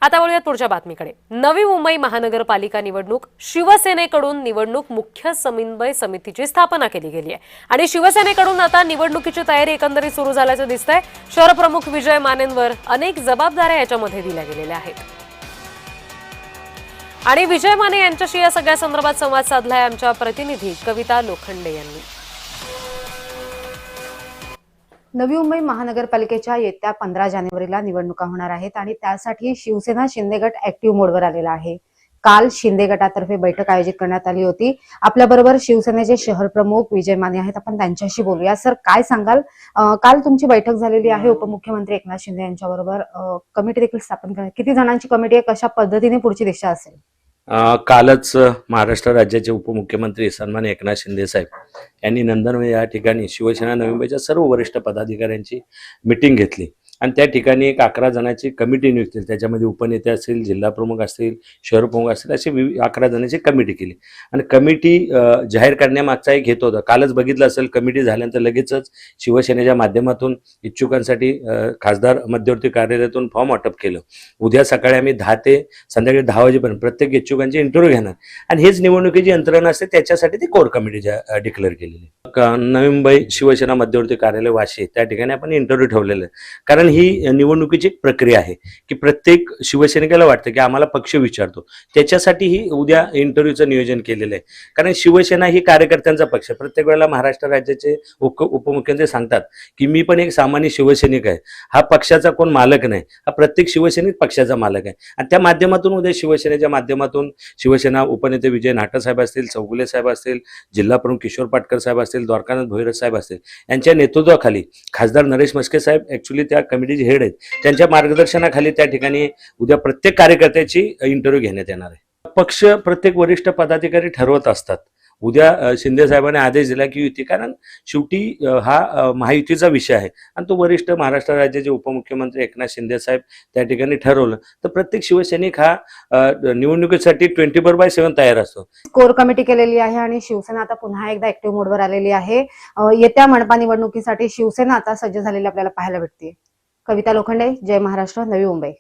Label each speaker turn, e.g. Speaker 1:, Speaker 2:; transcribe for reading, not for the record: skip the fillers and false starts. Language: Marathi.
Speaker 1: आता वळूयात पुढच्या बातमीकडे। नवी मुंबई महानगरपालिका निवडणूक शिवसेनेकडून निवडणूक मुख्य समन्वय समितीची स्थापना केली गेली आहे आणि शिवसेनेकडून आता निवडणुकीची तयारी एकंदरीत सुरू झाल्याचं दिसतंय। शहर प्रमुख विजय मानेंवर अनेक जबाबदाऱ्या याच्यामध्ये दिल्या गेलेल्या आहेत आणि विजय माने यांच्याशी या सगळ्या संदर्भात संवाद साधलाय आमच्या प्रतिनिधी कविता लोखंडे यांनी।
Speaker 2: नवी मुंबई महानगरपालिकेच्या येत्या 15 जानेवारीला निवडणुका होणार आहेत आणि त्यासाठी शिवसेना शिंदे गट ऍक्टिव्ह मोडवर आलेला आहे। काल शिंदे गटातर्फे बैठक आयोजित करण्यात आली होती। आपल्याबरोबर शिवसेनेचे शहर प्रमुख विजय माने आहेत, आपण त्यांच्याशी बोलूया। सर, काय सांगाल, काल तुमची बैठक झालेली आहे उपमुख्यमंत्री एकनाथ शिंदे यांच्याबरोबर, कमिटी देखील स्थापन करण्यात, किती जणांची कमिटी आहे, कशा पद्धतीने पुढची दिशा असेल?
Speaker 3: कालच महाराष्ट्र राज्याचे उपमुख्यमंत्री सन्माननीय एकनाथ शिंदे साहेब यांनी नंदनवन या ठिकाणी शिवसेना नवी मुंबईच्या सर्व वरिष्ठ पदाधिकाऱ्यांची मीटिंग घेतली आणि त्या ठिकाणी एक 11 जणांची कमिटी नियुक्त केली। त्याच्यामध्ये उपनेते असतील, जिल्हा प्रमुख असतील, शहर प्रमुख असतील, अशी 11 जणांची कमिटी केली आणि कमिटी जाहीर करण्यामागचा एक हेतू होता। कालच बघितलं असेल, कमिटी झाल्यानंतर लगेचच शिवसेनेच्या माध्यमातून इच्छुकांसाठी खासदार मध्यवर्ती कार्यालयातून फॉर्म वाटप केलं। उद्या सकाळी आम्ही 10 ते संध्याकाळी 10 वाजेपर्यंत प्रत्येक इच्छुकांचे इंटरव्ह्यू घेणार आणि हेच निवडणुकीची यंत्रणा असते, त्याच्यासाठी ती कोर कमिटी डिक्लेअर केलेली। नवी मुंबई शिवसेना मध्यवर्ती कार्यालय वाशी त्या ठिकाणी आपण इंटरव्ह्यू ठेवलेलं आहे, कारण ही निवडणुकीची प्रक्रिया आहे की प्रत्येक शिवसैनिकाला वाटतं की आम्हाला पक्ष विचारतो, त्याच्यासाठी ही उद्या इंटरव्ह्यूचं नियोजन केलेलं आहे। कारण शिवसेना ही कार्यकर्त्यांचा पक्ष, प्रत्येक वेळेला महाराष्ट्र राज्याचे उपमुख्यमंत्री सांगतात की मी पण एक सामान्य शिवसैनिक आहे, हा पक्षाचा कोण मालक नाही, हा प्रत्येक शिवसैनिक पक्षाचा मालक आहे। आणि त्या माध्यमातून उद्या शिवसेनेच्या माध्यमातून शिवसेना उपनेते विजय नाटक साहेब असतील, चौगुले साहेब असतील, जिल्हा प्रमुख किशोर पाटकर साहेब असतील, द्वारकानाथ भोईरज साहेब असतील, यांच्या नेतृत्वाखाली खासदार नरेश म्हस्के साहेब ऍक्च्युली त्या कमिटीचे हेड आहेत, त्यांच्या मार्गदर्शनाखाली त्या ठिकाणी उद्या प्रत्येक कार्यकर्त्याची इंटरव्ह्यू घेण्यात येणार आहे। पक्ष प्रत्येक वरिष्ठ पदाधिकारी ठरवत असतात। उद्या शिंदे साहेबांनी आदेश दिला की युती, कारण शेवटी हा महायुतीचा विषय आहे आणि तो वरिष्ठ महाराष्ट्र राज्याचे उपमुख्यमंत्री एकनाथ शिंदे साहेब त्या ठिकाणी ठरवलं तर प्रत्येक शिवसैनिक हा निवडणुकीसाठी 24/7 तयार असतो।
Speaker 2: कोर कमिटी केलेली आहे आणि शिवसेना आता पुन्हा एकदा ऍक्टिव्ह मोडवर आलेली आहे। येत्या मनपा निवडणुकीसाठी शिवसेना आता सज्ज झालेली आपल्याला पाहायला भेटते। कविता लोखंडे, जय महाराष्ट्र, नवी मुंबई।